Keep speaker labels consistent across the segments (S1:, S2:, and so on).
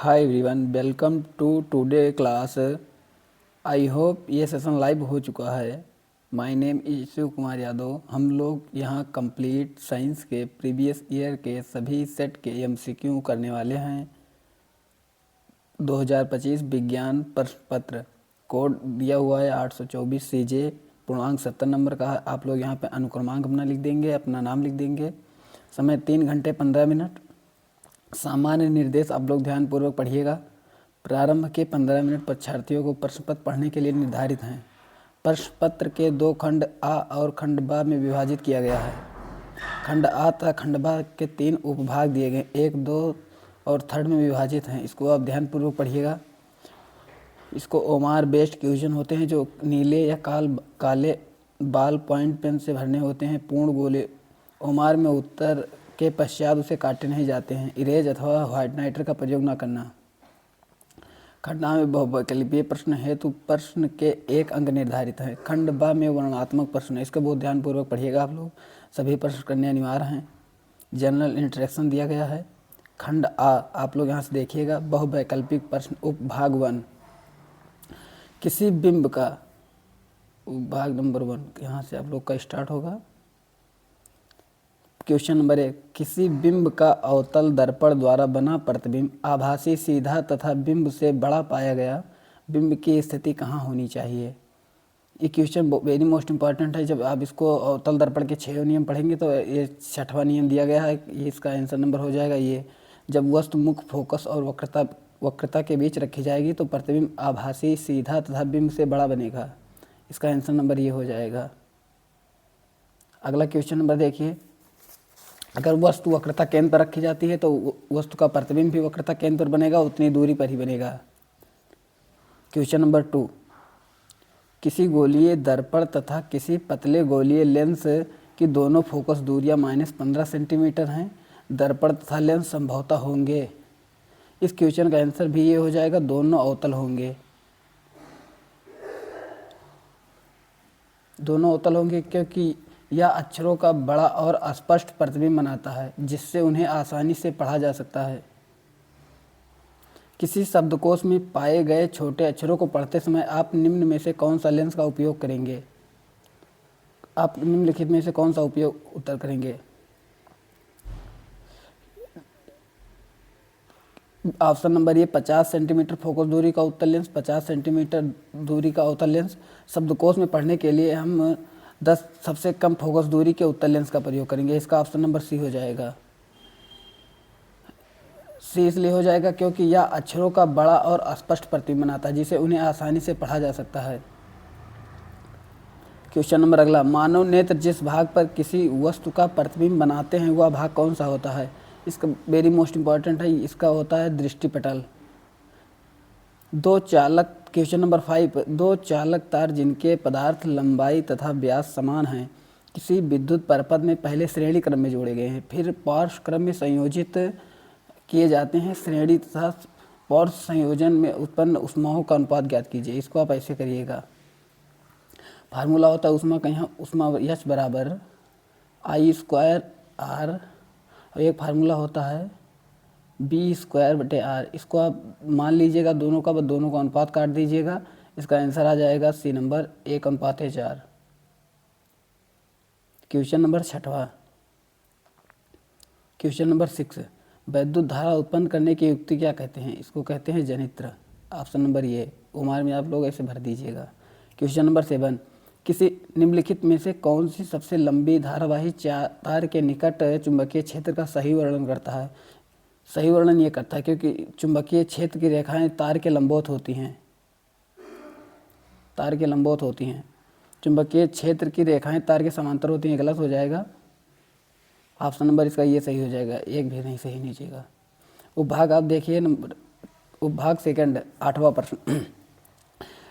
S1: Hi everyone, welcome to today class. I hope ये session live हो चुका है। My name is Shiv Kumar Yadav. हम लोग यहाँ कंप्लीट साइंस के प्रीवियस ईयर के सभी सेट के एमसीक्यू करने वाले हैं। 2025 विज्ञान प्रश्न पत्र कोड दिया हुआ है 824 CJ, पूर्णांक 70 नंबर का है। आप लोग यहाँ पे अनुक्रमांक अपना लिख देंगे, अपना नाम लिख देंगे। समय 3 घंटे 15 मिनट। सामान्य निर्देश आप लोग ध्यानपूर्वक पढ़िएगा। प्रारंभ के 15 मिनट परीक्षार्थियों को प्रश्न पत्र पढ़ने के लिए निर्धारित हैं। प्रश्न पत्र के 2 खंड आ और खंड बा में विभाजित किया गया है। खंड आ तथा खंड बा के 3 उपभाग दिए गए, 1, 2 और थर्ड में विभाजित हैं। इसको आप ध्यानपूर्वक पढ़िएगा। इसको ओमार बेस्ड क्वेश्चन होते हैं जो नीले या काले बाल पॉइंट पेन से भरने होते हैं। पूर्ण गोले ओमार में उत्तर के पश्चात उसे काटे नहीं जाते हैं। इरेज अथवा व्हाइटनाइटर का प्रयोग न करना। खंड आ में बहुविकल्पीय प्रश्न हेतु प्रश्न के 1 अंक निर्धारित है। खंड बा में वर्णनात्मक प्रश्न, इसका बहुत ध्यानपूर्वक पढ़िएगा। आप लोग सभी प्रश्न करने अनिवार्य हैं। जनरल इंट्रोडक्शन दिया गया है। खंड आ आप लोग यहाँ से देखिएगा, बहुवैकल्पिक प्रश्न उपभाग 1, किसी बिंब का उपभाग नंबर 1 यहाँ से आप लोग का स्टार्ट होगा। क्वेश्चन नंबर 1, किसी बिंब का अवतल दर्पण द्वारा बना प्रतिबिंब आभासी, सीधा तथा बिंब से बड़ा पाया गया। बिंब की स्थिति कहाँ होनी चाहिए? ये क्वेश्चन वेरी मोस्ट इम्पॉर्टेंट है। जब आप इसको अवतल दर्पण के 6 नियम पढ़ेंगे तो ये 6वां नियम दिया गया है, ये इसका आंसर नंबर हो जाएगा। ये जब वस्तु मुख, फोकस और वक्रता के बीच रखी जाएगी तो प्रतिबिंब आभासी, सीधा तथा बिंब से बड़ा बनेगा। इसका आंसर नंबर ये हो जाएगा। अगला क्वेश्चन नंबर देखिए, अगर वस्तु वक्रता केंद्र पर रखी जाती है तो वस्तु का प्रतिबिंब भी वक्रता केंद्र पर बनेगा, उतनी दूरी पर ही बनेगा। क्वेश्चन नंबर 2, किसी गोलीय दर्पण तथा किसी पतले गोलीय लेंस की दोनों फोकस दूरियां -15 सेंटीमीटर हैं। दर्पण तथा लेंस संभवतः होंगे। इस क्वेश्चन का आंसर भी ये हो जाएगा, दोनों अवतल होंगे। दोनों अवतल होंगे क्योंकि यह अक्षरों का बड़ा और स्पष्ट प्रतिबिंब बनाता है जिससे उन्हें आसानी से पढ़ा जा सकता है। किसी शब्दकोश में पाए गए छोटे अक्षरों को पढ़ते समय आप निम्न में से कौन सा लेंस का उपयोग करेंगे? आप निम्नलिखित में से कौन सा उपयोग उत्तर करेंगे? ऑप्शन नंबर ये 50 सेंटीमीटर फोकस दूरी का उत्तल लेंस, 50 सेंटीमीटर दूरी का अवतल लेंस। शब्दकोश में पढ़ने के लिए हम 10 सबसे कम फोकस दूरी के उत्तल लेंस का प्रयोग करेंगे। इसका ऑप्शन नंबर सी हो जाएगा। सी इसलिए हो जाएगा क्योंकि यह अक्षरों का बड़ा और स्पष्ट प्रतिबिंब बनाता है जिसे उन्हें आसानी से पढ़ा जा सकता है। क्वेश्चन नंबर अगला, मानव नेत्र जिस भाग पर किसी वस्तु का प्रतिबिंब बनाते हैं वह भाग कौन सा होता है? इसका वेरी मोस्ट इम्पॉर्टेंट है, इसका होता है दृष्टिपटल। क्वेश्चन नंबर 5, 2 चालक तार जिनके पदार्थ, लंबाई तथा व्यास समान हैं किसी विद्युत परिपथ में पहले श्रेणी क्रम में जोड़े गए हैं, फिर पार्श्व क्रम में संयोजित किए जाते हैं। श्रेणी तथा पार्श्व संयोजन में उत्पन्न ऊष्माओं का अनुपात ज्ञात कीजिए। इसको आप ऐसे करिएगा। फार्मूला होता है ऊष्मा का, यहाँ ऊष्मा H बराबर I²R और एक फार्मूला होता है B²/R। इसको आप मान लीजिएगा, दोनों का अनुपात काट दीजिएगा। इसका आंसर आ जाएगा सी नंबर 1:4। क्वेश्चन नंबर 6वां, क्वेश्चन नंबर 6, वैद्युत धारा उत्पन्न करने की युक्ति क्या कहते हैं? इसको कहते हैं जनित्र। ऑप्शन नंबर ये उमार में आप लोग ऐसे भर दीजिएगा। क्वेश्चन नंबर 7, किसी निम्नलिखित में से कौन सी सबसे लंबी धारावाही तार के निकट चुंबकीय क्षेत्र का सही वर्णन करता है? सही वर्णन ये करता है क्योंकि चुंबकीय क्षेत्र की रेखाएं तार के लंबवत होती हैं। तार के लंबवत होती हैं। चुंबकीय क्षेत्र की रेखाएं तार के समांतर होती हैं। गलत हो जाएगा। ऑप्शन नंबर इसका ये सही हो जाएगा, एक भी नहीं सही नीचेगा। उपभाग आप देखिए, उपभाग सेकंड 8वां प्रश्न,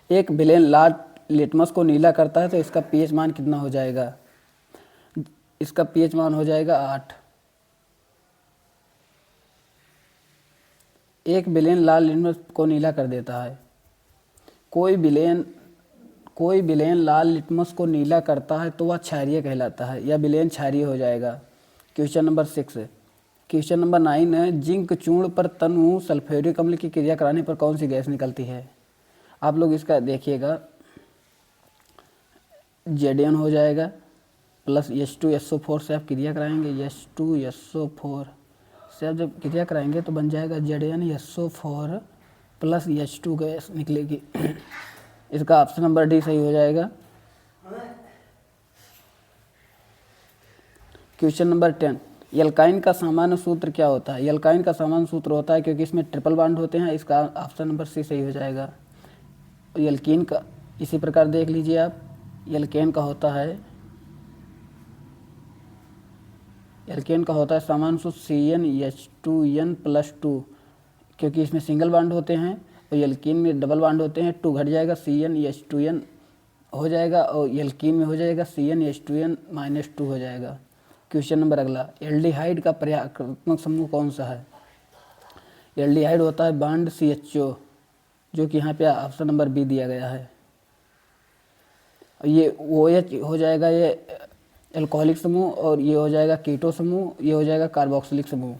S1: एक विलेन लाल लिटमस को नीला करता है तो इसका पीएच मान कितना हो जाएगा? इसका पीएच मान हो जाएगा 8। एक विलेन लाल लिटमस को नीला कर देता है। कोई विलेन लाल लिटमस को नीला करता है तो वह क्षारीय कहलाता है। यह विलेन क्षारीय हो जाएगा। क्वेश्चन नंबर 6, क्वेश्चन नंबर 9 है, जिंक चूर्ण पर तनु सल्फ्यूरिक अम्ल की क्रिया कराने पर कौन सी गैस निकलती है? आप लोग इसका देखिएगा, Zn हो जाएगा प्लस H2SO4 से आप क्रिया कराएंगे, H2SO4 से आप जब क्रिया कराएंगे तो बन जाएगा ZnSO4 प्लस H2 गैस निकलेगी। इसका ऑप्शन नंबर डी सही हो जाएगा। क्वेश्चन नंबर 10, एल्काइन का सामान्य सूत्र क्या होता है? एल्काइन का सामान्य सूत्र होता है, क्योंकि इसमें ट्रिपल बॉन्ड होते हैं, इसका ऑप्शन नंबर सी सही हो जाएगा। एल्कीन का इसी प्रकार देख लीजिए आप, एल्केन का होता है, एल्केन का होता है सामान्य सूत्र CnH2n+2, क्योंकि इसमें सिंगल बॉन्ड होते हैं और एल्कीन में डबल बॉन्ड होते हैं। 2 घट जाएगा, CnH2n हो जाएगा और एल्कीन में हो जाएगा CnH2n-2 हो जाएगा। क्वेश्चन नंबर अगला, एल्डिहाइड का पर्यायकात्मक समूह कौन सा है? एल्डिहाइड होता है बॉन्ड CHO, जो कि यहाँ पे ऑप्शन नंबर बी दिया गया है। ये OH हो जाएगा, ये एल्कोहलिक समूह, और ये हो जाएगा कीटो समूह, ये हो जाएगा कार्बोक्सिलिक समूह।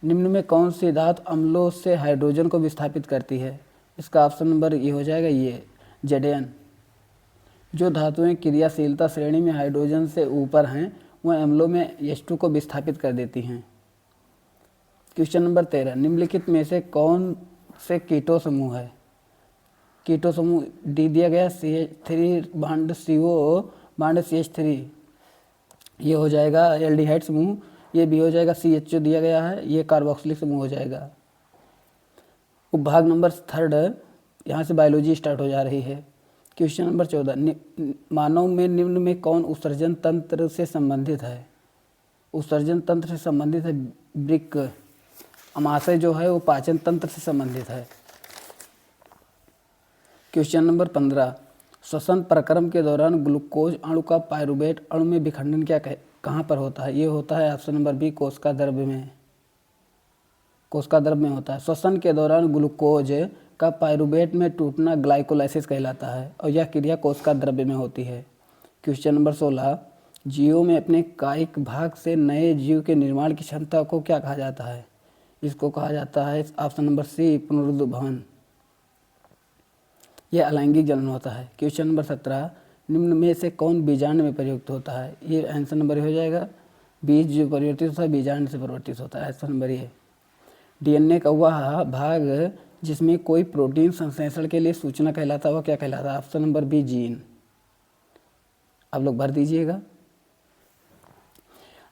S1: निम्न में कौन सी धातु अम्लों से हाइड्रोजन को विस्थापित करती है? इसका ऑप्शन नंबर ये हो जाएगा, ये Zn। जो धातुएं क्रियाशीलता श्रेणी में हाइड्रोजन से ऊपर हैं वह अम्लों में H2 को विस्थापित कर देती हैं। क्वेश्चन नंबर 13, निम्नलिखित में से कौन से कीटो समूह है? कीटो समूह डी दिया गया, CH3 bond CO bond CH3, ये हो जाएगा एल्डिहाइड समूह। ये भी हो जाएगा, CHO दिया गया है, ये कार्बोक्सिलिक समूह हो जाएगा। उपभाग नंबर 3, यहाँ से बायोलॉजी स्टार्ट हो जा रही है। क्वेश्चन नंबर 14, मानव में निम्न में कौन उत्सर्जन तंत्र से संबंधित है? उत्सर्जन तंत्र से संबंधित है वृक्क। अमाशय जो है वो पाचन तंत्र से संबंधित है। क्वेश्चन नंबर 15, श्वसन प्रक्रम के दौरान ग्लूकोज अणु का पायरुवेट अणु में विखंडन कहाँ पर होता है? ये होता है ऑप्शन नंबर बी, कोशिका द्रव्य में। कोशिका द्रव्य में होता है। श्वसन के दौरान ग्लूकोज का पायरुवेट में टूटना ग्लाइकोलाइसिस कहलाता है और यह क्रिया कोशिका द्रव्य में होती है। क्वेश्चन नंबर 16, जीवों में अपने कायिक भाग से नए जीव के निर्माण की क्षमता को क्या कहा जाता है? इसको कहा जाता है ऑप्शन नंबर सी, पुनरुद्भवन। यह अलैंगिक जनन होता है। क्वेश्चन नंबर 17, निम्न में से कौन बीजांड में प्रयुक्त होता है? ये आंसर नंबर हो जाएगा, बीज जो परिवर्तित होता है बीजांड से परिवर्तित होता है, आंसर नंबर ये। DNA का वह भाग जिसमें कोई प्रोटीन संश्लेषण के लिए सूचना कहलाता है वह क्या कहलाता है? Option number B, gene. आप लोग भर दीजिएगा।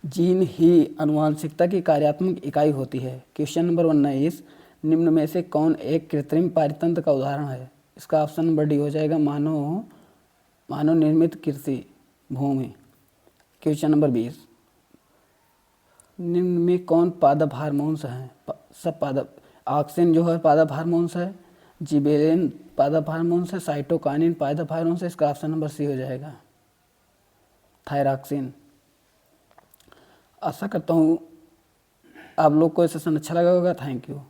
S1: जीन ही आनुवांशिकता की कार्यात्मक इकाई होती है। क्वेश्चन नंबर 19, निम्न में से कौन एक कृत्रिम पारितंत्र का उदाहरण है? इसका ऑप्शन नंबर डी हो जाएगा, मानव निर्मित कृषि भूमि। क्वेश्चन नंबर 20, निम्न में कौन पादप हार्मोन्स हैं? सब पादप, ऑक्सिन जो है पादप हार्मोन्स है, जिबेरेलिन पादप हार्मोन्स है, साइटोकाइनिन पादप हार्मोन्स है, इसका ऑप्शन नंबर सी हो जाएगा, थायरॉक्सिन। आशा करता हूँ आप लोग को ये सेशन अच्छा लगा होगा। Thank you.